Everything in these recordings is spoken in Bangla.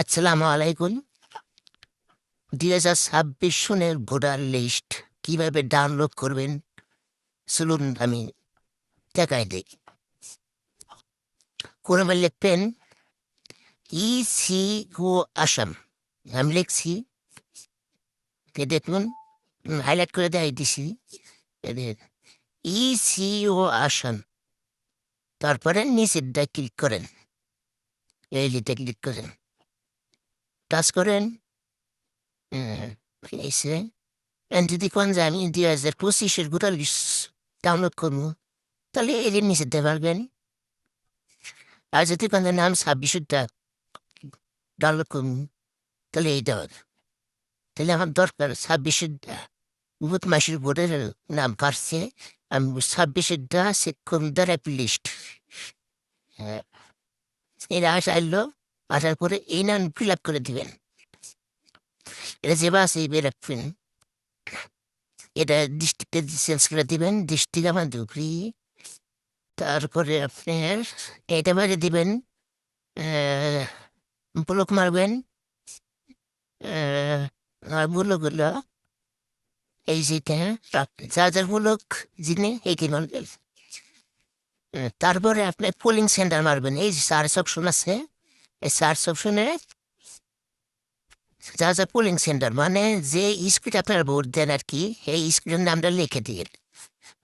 আসসালামু আলাইকুম। 2026 সনের ভোটার লিস্ট কিভাবে ডাউনলোড করবেন চলুন আমি দেখাই দিই। প্রথমে লিখবেন ইসিও আসাম। আমি লিখছি, দেখুন হাইলাইট করে দেখাই দিছি। ইসিও আসাম, তারপরে নিচেরটা ক্লিক করেন, এই লিটে ক্লিক করেন, টাচ করেন। এসে যদি কোন যে আমি 2025 ভোটার লিস্ট ডাউনলোড করবো, তাহলে এর নিচে দিতে পারবেন। আর যদি কোনো নাম 26টা ডাউনলোড করুন, তাহলে এইটা হবে। তাহলে আমার দরকার 26টা ভূত মাসের ভোটের নাম কাটছে, আমি 26টা সেকেন্ডার লিস্ট। হ্যাঁ, এরা আসলো, আসার পরে এই নাম ফিল আপ করে দিবেন। এটা যেবা আছে এইবার রাখবেন। এটা ডিস্ট্রিক্টে চেঞ্জ করে দিবেন, ডিস্ট্রিক্ট আমার ধুবড়ি। তারপরে আপনার এটা বাজে দিবেন, ব্লক মারবেন। আর ব্লকগুলো এই যেটা চার্জারমূলক জিনে এইটি মারবেন। তারপরে আপনি পোলিং সেন্টার মারবেন, এই যে সার্চ অপশন আছে, এই সার্চ অপশনে যা পোলিং সেন্টার মানে যে স্কুল আপনার ভোট দেন আর কি, এই স্কুলের নামটা লিখে দিন।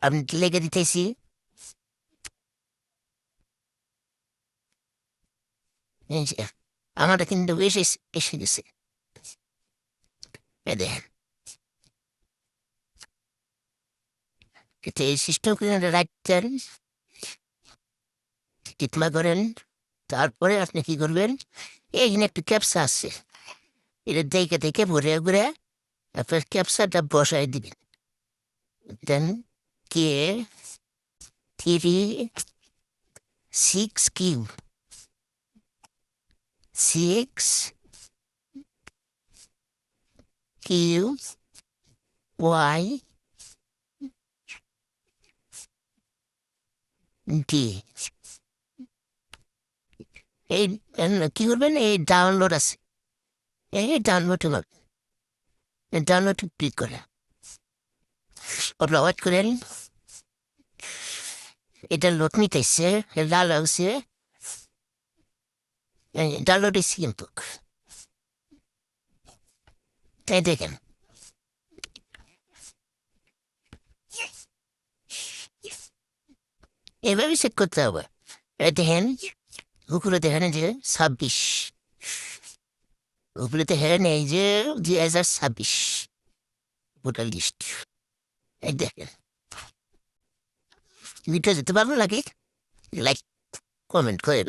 আমি লিখে দিতেছি। এই যে আমারটা কিন্তু এসে এসে গেছে, এই দেখেন। এই সিস্টেম করে রাখতেন, টিকমা করেন। তারপরে আপনি কি করবেন, এইখানে একটু ক্যাপসা আছে, এটা দেখে দেখে ভরে ঘুরে আপনার ক্যাপসাটা বসায় দিবেন। দেন কে 36 কিউ 6QYD। এই কি করবেন, এই ডাউনলোড আছে, এই ডাউনলোড ডাউনলোড ক্লিক করে ওটা ওয়েট করেন। এটা লোড নিতেছে, লাল হচ্ছে, ডাউনলোড এসে কিন্তু তাই দেখেন। এভাবে চেক করতে হবে। দেখেন উপরে দেখেন যে 26, উপরে দেখেন এই যে 2026 ভোটার লিস্ট। এই দেখেন, ভিডিও যেতে ভালো লাগে, লাইক কমেন্ট করেন।